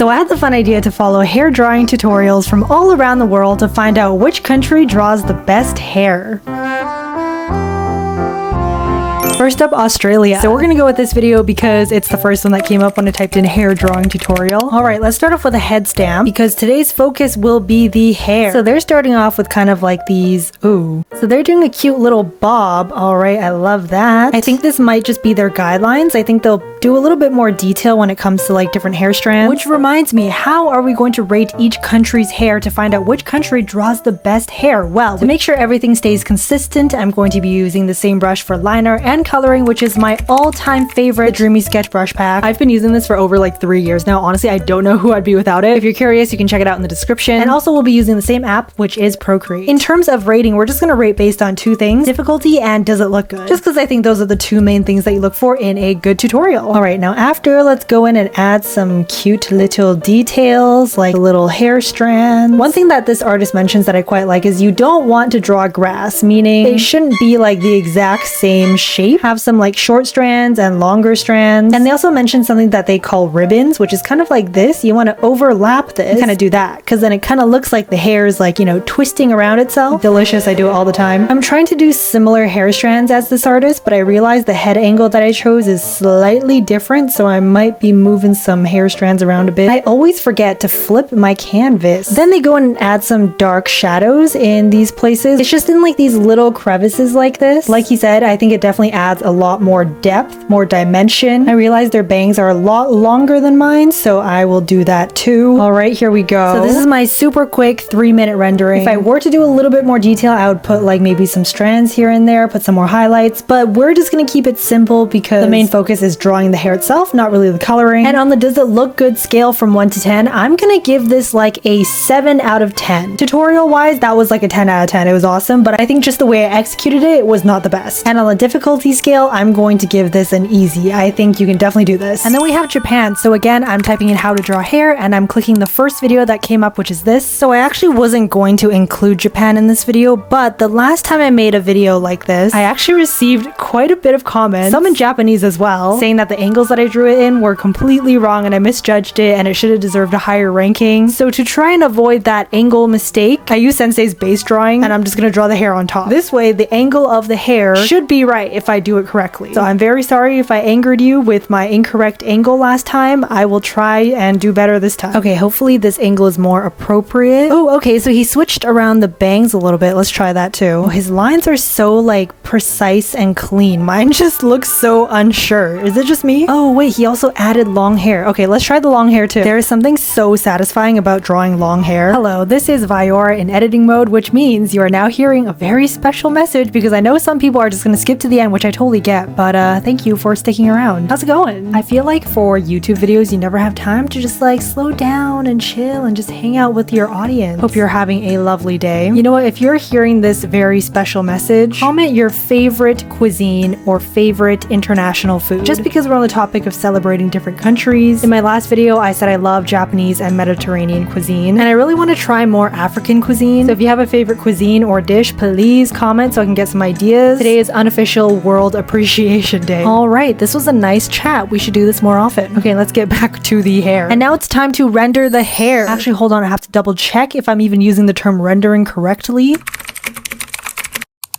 So I had the fun idea to follow hair drawing tutorials from all around the world to find out which country draws the best hair. First up, Australia. So we're gonna go with this video because it's the first one that came up when I typed in hair drawing tutorial. All right, let's start off with a head stamp because today's focus will be the hair. So they're starting off with kind of like these, so they're doing a cute little bob. All right, I love that. I think this might just be their guidelines. I think they'll do a little bit more detail when it comes to like different hair strands. Which reminds me, how are we going to rate each country's hair to find out which country draws the best hair? Well, to make sure everything stays consistent, I'm going to be using the same brush for liner and coloring, which is my all-time favorite, the Dreamy Sketch Brush Pack. I've been using this for over like 3 years now. Honestly, I don't know who I'd be without it. If you're curious, you can check it out in the description. And also we'll be using the same app, which is Procreate. In terms of rating, we're just gonna rate based on 2 things, difficulty and does it look good? Just because I think those are the 2 main things that you look for in a good tutorial. All right, now after, let's go in and add some cute little details, like little hair strands. One thing that this artist mentions that I quite like is you don't want to draw grass, meaning they shouldn't be like the exact same shape. Have some like short strands and longer strands. And they also mentioned something that they call ribbons, which is kind of like this. You want to overlap this and kind of do that, because then it kind of looks like the hair is like, you know, twisting around itself. Delicious. I do it all the time. I'm trying to do similar hair strands as this artist, but I realized the head angle that I chose is slightly different, so I might be moving some hair strands around a bit. I always forget to flip my canvas. Then they go in and add some dark shadows in these places. It's just in like these little crevices like this. Like he said, I think it definitely adds a lot more depth, more dimension. I realize their bangs are a lot longer than mine, so I will do that too. All right, here we go. So this is my super quick 3-minute rendering. If I were to do a little bit more detail, I would put like maybe some strands here and there, put some more highlights, but we're just gonna keep it simple because the main focus is drawing the hair itself, not really the coloring. And on the does it look good scale from 1 to 10, I'm gonna give this like a 7 out of 10. Tutorial wise, that was like a 10 out of 10. It was awesome, but I think just the way I executed it was not the best. And on the difficulty scale, I'm going to give this an easy. I think you can definitely do this. And then we have Japan. So again, I'm typing in how to draw hair and I'm clicking the first video that came up, which is this. So I actually wasn't going to include Japan in this video, but the last time I made a video like this, I actually received quite a bit of comments, some in Japanese as well, saying that the angles that I drew it in were completely wrong and I misjudged it and it should have deserved a higher ranking. So to try and avoid that angle mistake, I use Sensei's base drawing and I'm just gonna draw the hair on top. This way, the angle of the hair should be right if I do it correctly. So I'm very sorry if I angered you with my incorrect angle last time. I will try and do better this time. Okay, hopefully this angle is more appropriate. Oh, okay, so he switched around the bangs a little bit. Let's try that too. Oh, his lines are so like precise and clean. Mine just looks so unsure. Is it just me? Oh wait, he also added long hair. Okay, let's try the long hair too. There is something so satisfying about drawing long hair. Hello, this is Viora in editing mode, which means you are now hearing a very special message because I know some people are just gonna skip to the end, which I totally get, but thank you for sticking around. How's it going? I feel like for YouTube videos, you never have time to just like slow down and chill and just hang out with your audience. Hope you're having a lovely day. You know what? If you're hearing this very special message, comment your favorite cuisine or favorite international food. Just because we're on the topic of celebrating different countries. In my last video, I said I love Japanese and Mediterranean cuisine, and I really want to try more African cuisine. So if you have a favorite cuisine or dish, please comment so I can get some ideas. Today is unofficial World Appreciation Day. All right, this was a nice chat. We should do this more often. Okay, let's get back to the hair. And now it's time to render the hair. Actually, hold on. I have to double check if I'm even using the term rendering correctly.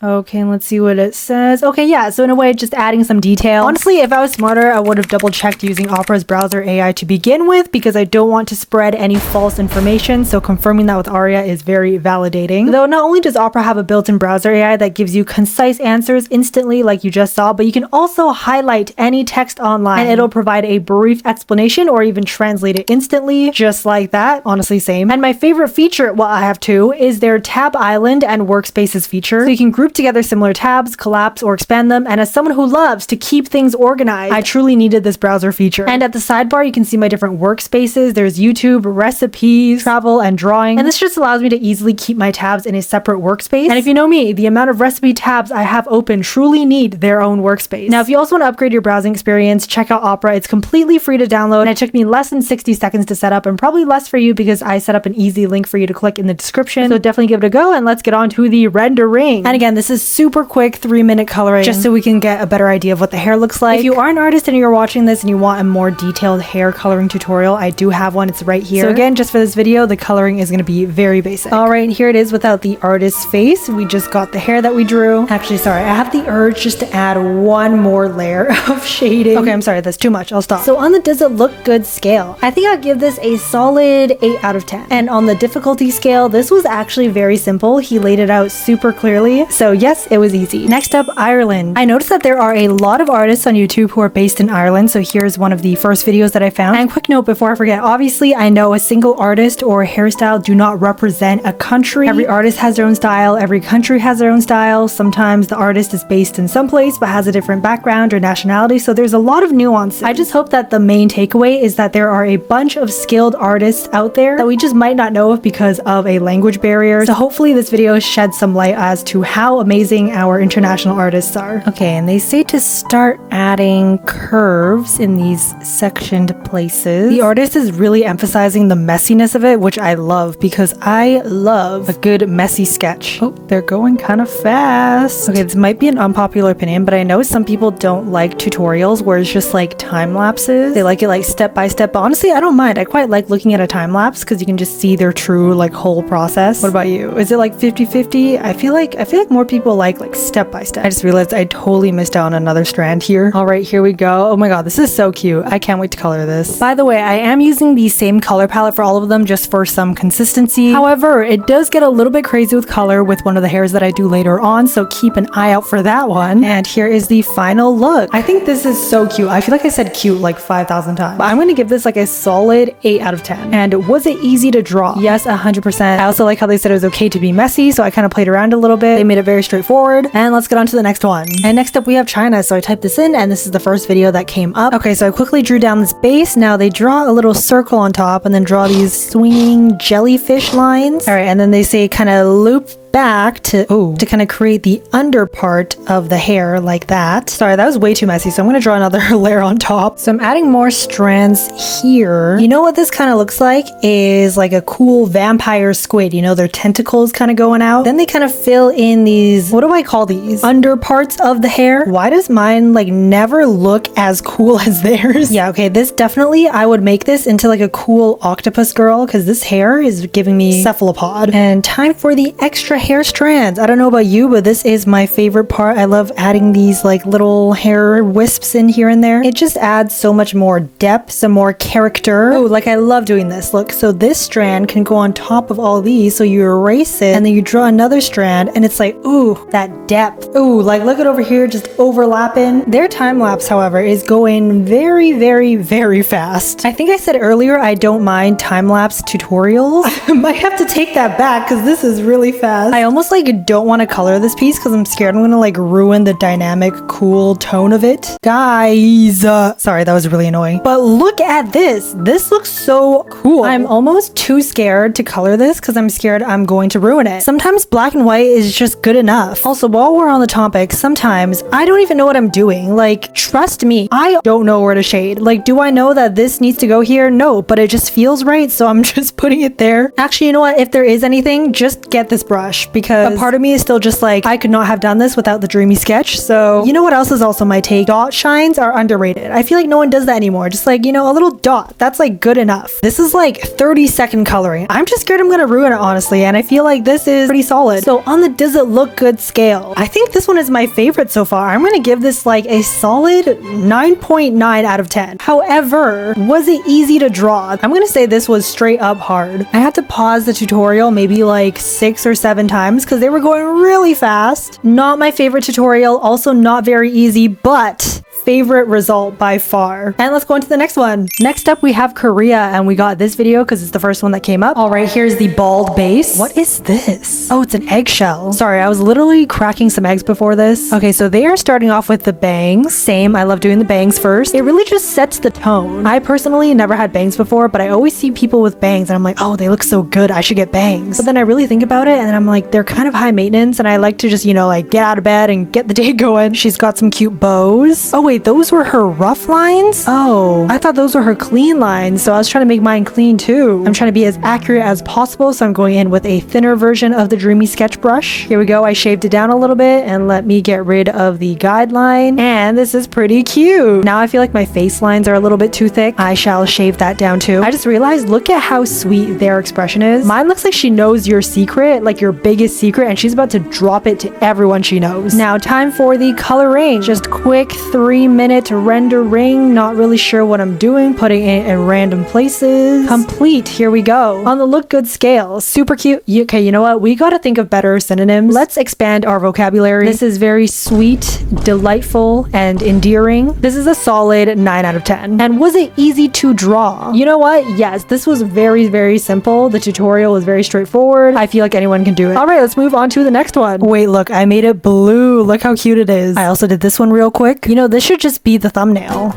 Okay, let's see what it says. Okay, yeah, so in a way, just adding some detail. Honestly, if I was smarter, I would have double checked using Opera's browser AI to begin with because I don't want to spread any false information, so confirming that with Aria is very validating. Though not only does Opera have a built-in browser AI that gives you concise answers instantly like you just saw, but you can also highlight any text online and it'll provide a brief explanation or even translate it instantly, just like that. Honestly, same. And my favorite feature, well, I have two, is their Tab Island and Workspaces feature. So you can group together similar tabs, collapse, or expand them, and as someone who loves to keep things organized, I truly needed this browser feature. And at the sidebar, you can see my different workspaces. There's YouTube, recipes, travel, and drawing, and this just allows me to easily keep my tabs in a separate workspace. And if you know me, the amount of recipe tabs I have open truly need their own workspace. Now, if you also want to upgrade your browsing experience, check out Opera. It's completely free to download, and it took me less than 60 seconds to set up, and probably less for you because I set up an easy link for you to click in the description. So definitely give it a go, and let's get on to the rendering. And again, this is super quick 3-minute coloring just so we can get a better idea of what the hair looks like. If you are an artist and you're watching this and you want a more detailed hair coloring tutorial, I do have one. It's right here. So again, just for this video, the coloring is going to be very basic. All right, here it is without the artist's face. We just got the hair that we drew. Actually, sorry, I have the urge just to add one more layer of shading. Okay, I'm sorry, that's too much. I'll stop. So on the does it look good scale, I think I'll give this a solid 8 out of 10. And on the difficulty scale, this was actually very simple. He laid it out super clearly. So yes, it was easy. Next up, Ireland. I noticed that there are a lot of artists on YouTube who are based in Ireland. So here's one of the first videos that I found. And quick note before I forget, obviously I know a single artist or hairstyle do not represent a country. Every artist has their own style. Every country has their own style. Sometimes the artist is based in some place but has a different background or nationality. So there's a lot of nuances. I just hope that the main takeaway is that there are a bunch of skilled artists out there that we just might not know of because of a language barrier. So hopefully this video sheds some light as to how amazing our international artists are. Okay, and they say to start adding curves in these sectioned places. The artist is really emphasizing the messiness of it, which I love because I love a good messy sketch. Oh, they're going kind of fast. Okay, this might be an unpopular opinion, but I know some people don't like tutorials where it's just like time lapses. They like it like step by step, but honestly, I don't mind. I quite like looking at a time lapse because you can just see their true like whole process. What about you? Is it like 50-50? I feel like more people like step by step. I just realized I totally missed out on another strand here. All right, here we go. Oh my god, this is so cute. I can't wait to color this. By the way, I am using the same color palette for all of them just for some consistency. However, it does get a little bit crazy with color with one of the hairs that I do later on, so keep an eye out for that one. And here is the final look. I think this is so cute. I feel like I said cute like 5,000 times. But I'm going to give this like a solid 8 out of 10. And was it easy to draw? Yes, 100%. I also like how they said it was okay to be messy, so I kind of played around a little bit. They made it very straightforward. And let's get on to the next one. And next up we have China. So I typed this in and this is the first video that came up. Okay, so I quickly drew down this base. Now they draw a little circle on top and then draw these swinging jellyfish lines. All right, and then they say kind of loop back to kind of create the under part of the hair like that. Sorry, that was way too messy, so I'm going to draw another layer on top. So I'm adding more strands here. You know what this kind of looks like is like a cool vampire squid. You know, their tentacles kind of going out. Then they kind of fill in these, what do I call these? Under parts of the hair. Why does mine like never look as cool as theirs? Yeah, okay, this definitely, I would make this into like a cool octopus girl because this hair is giving me cephalopod. And time for the extra hair strands. I don't know about you, but this is my favorite part. I love adding these like little hair wisps in here and there. It just adds so much more depth, some more character. Oh, like I love doing this. Look, so this strand can go on top of all these. So you erase it and then you draw another strand and it's like, ooh, that depth. Ooh, like look at over here, just overlapping. Their time lapse, however, is going very, very, very fast. I think I said earlier, I don't mind time lapse tutorials. I might have to take that back because this is really fast. I almost like don't want to color this piece because I'm scared I'm gonna like ruin the dynamic cool tone of it. Guys, sorry, that was really annoying. But look at this. This looks so cool. I'm almost too scared to color this because I'm scared I'm going to ruin it. Sometimes black and white is just good enough. Also, while we're on the topic, sometimes I don't even know what I'm doing. Like, trust me, I don't know where to shade. Like, do I know that this needs to go here? No, but it just feels right, so I'm just putting it there. Actually, you know what? If there is anything, just get this brush because a part of me is still just like, I could not have done this without the dreamy sketch. So you know what else is also my take? Dot shines are underrated. I feel like no one does that anymore. Just like, you know, a little dot, that's like good enough. This is like 30-second coloring. I'm just scared I'm gonna ruin it, honestly, and I feel like this is pretty solid. So on the does it look good scale, I think this one is my favorite so far. I'm gonna give this like a solid 9.9 out of 10. However, was it easy to draw? I'm gonna say this was straight up hard. I had to pause the tutorial maybe like 6 or 7 times because they were going really fast. Not my favorite tutorial, also not very easy, but favorite result by far. And let's go on to the next one. Next up we have Korea, and we got this video because it's the first one that came up. All right, here's the bald base. What is this? Oh, it's an eggshell. Sorry, I was literally cracking some eggs before this. Okay, so they are starting off with the bangs. Same, I love doing the bangs first. It really just sets the tone. I personally never had bangs before, but I always see people with bangs and I'm like, oh, they look so good, I should get bangs. But then I really think about it and I'm like, they're kind of high maintenance and I like to just, you know, like get out of bed and get the day going. She's got some cute bows. Oh wait, wait, those were her rough lines? Oh, I thought those were her clean lines, so I was trying to make mine clean too. I'm trying to be as accurate as possible, so I'm going in with a thinner version of the Dreamy Sketch brush. Here we go. I shaved it down a little bit, and let me get rid of the guideline, and this is pretty cute. Now I feel like my face lines are a little bit too thick. I shall shave that down too. I just realized, look at how sweet their expression is. Mine looks like she knows your secret, like your biggest secret, and she's about to drop it to everyone she knows. Now time for the coloring. Just quick 3-minute rendering. Not really sure what I'm doing. Putting it in random places. Complete. Here we go. On the look good scale. Super cute. Okay, you know what? We gotta think of better synonyms. Let's expand our vocabulary. This is very sweet, delightful, and endearing. This is a solid 9 out of 10. And was it easy to draw? You know what? Yes, this was very, very simple. The tutorial was very straightforward. I feel like anyone can do it. All right, let's move on to the next one. Wait, look, I made it blue. Look how cute it is. I also did this one real quick. You know, this should just be the thumbnail.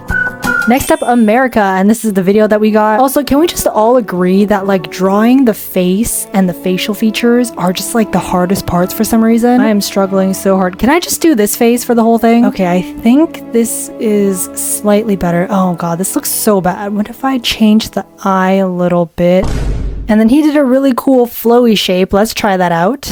Next up, America, and this is the video that we got. Also, can we just all agree that like drawing the face and the facial features are just like the hardest parts for some reason? I am struggling so hard. Can I just do this face for the whole thing? Okay, I think this is slightly better. Oh god, this looks so bad. What if I change the eye a little bit? And then he did a really cool flowy shape. Let's try that out.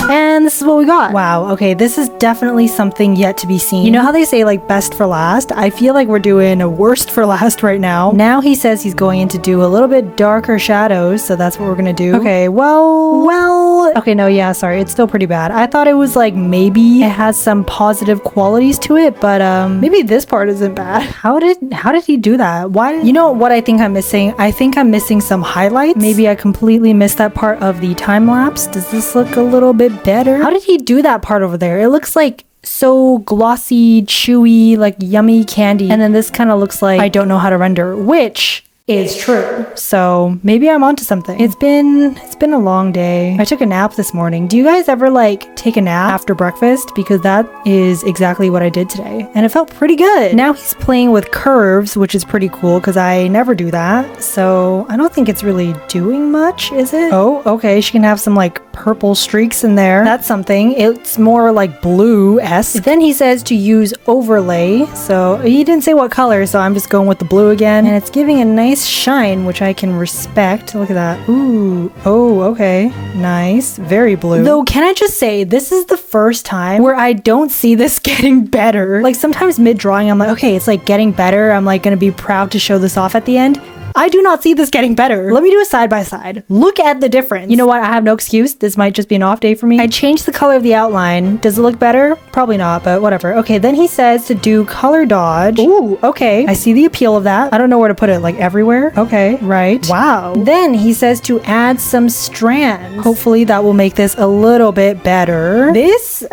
And this is what we got. Wow, okay, this is definitely something yet to be seen. You know how they say like best for last? I feel like we're doing a worst for last right now. Now he says he's going in to do a little bit darker shadows, so that's what we're gonna do. Okay, well, okay, no, yeah, sorry, it's still pretty bad. I thought it was like maybe it has some positive qualities to it, but maybe this part isn't bad. How did he do that? Why? You know what I think I'm missing? I think I'm missing some highlights. Maybe I completely missed that part of the time lapse. Does this look a little bit better? How did he do that part over there? It looks like so glossy, chewy, like yummy candy. And then this kind of looks like I don't know how to render, which is true. So maybe I'm onto something. It's been a long day. I took a nap this morning. Do you guys ever like take a nap after breakfast? Because that is exactly what I did today. And it felt pretty good. Now he's playing with curves, which is pretty cool because I never do that. So I don't think it's really doing much, is it? Oh, okay. She can have some like purple streaks in there. That's something. It's more like blue-esque. Then he says to use overlay. So he didn't say what color, so I'm just going with the blue again. And it's giving a nice shine, which I can respect. Look at that. Ooh. Oh, okay. Nice. Very blue. Though, can I just say, this is the first time where I don't see this getting better. Like sometimes mid-drawing, I'm like, okay, it's like getting better. I'm like gonna be proud to show this off at the end. I do not see this getting better. Let me do a side by side. Look at the difference. You know what? I have no excuse. This might just be an off day for me. I changed the color of the outline. Does it look better? Probably not, but whatever. Okay, then he says to do color dodge. Ooh, okay. I see the appeal of that. I don't know where to put it, like everywhere. Okay, right. Wow. Then he says to add some strands. Hopefully that will make this a little bit better. This...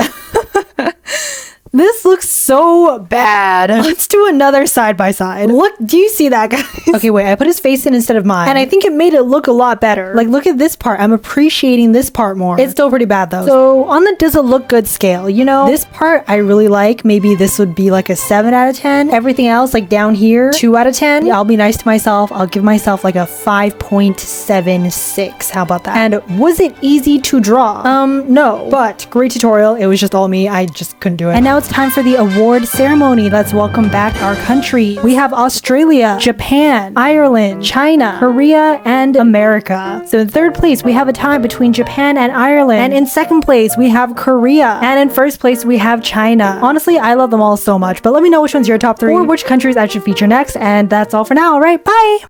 This looks so bad. Let's do another side by side. Look, do you see that, guys? Okay, wait, I put his face in instead of mine. And I think it made it look a lot better. Like, look at this part. I'm appreciating this part more. It's still pretty bad, though. So, on the does it look good scale, you know, this part I really like. Maybe this would be like a 7 out of 10. Everything else, like down here, 2 out of 10. Yeah, I'll be nice to myself. I'll give myself like a 5.76. How about that? And was it easy to draw? No. But great tutorial. It was just all me. I just couldn't do it. And now it's time for the award ceremony. Let's welcome back our country. We have Australia, Japan, Ireland, China, Korea, and America. So in third place, we have a tie between Japan and Ireland. And in second place, we have Korea. And in first place, we have China. Honestly, I love them all so much, but let me know which one's your top 3 or which countries I should feature next. And that's all for now. All right, bye!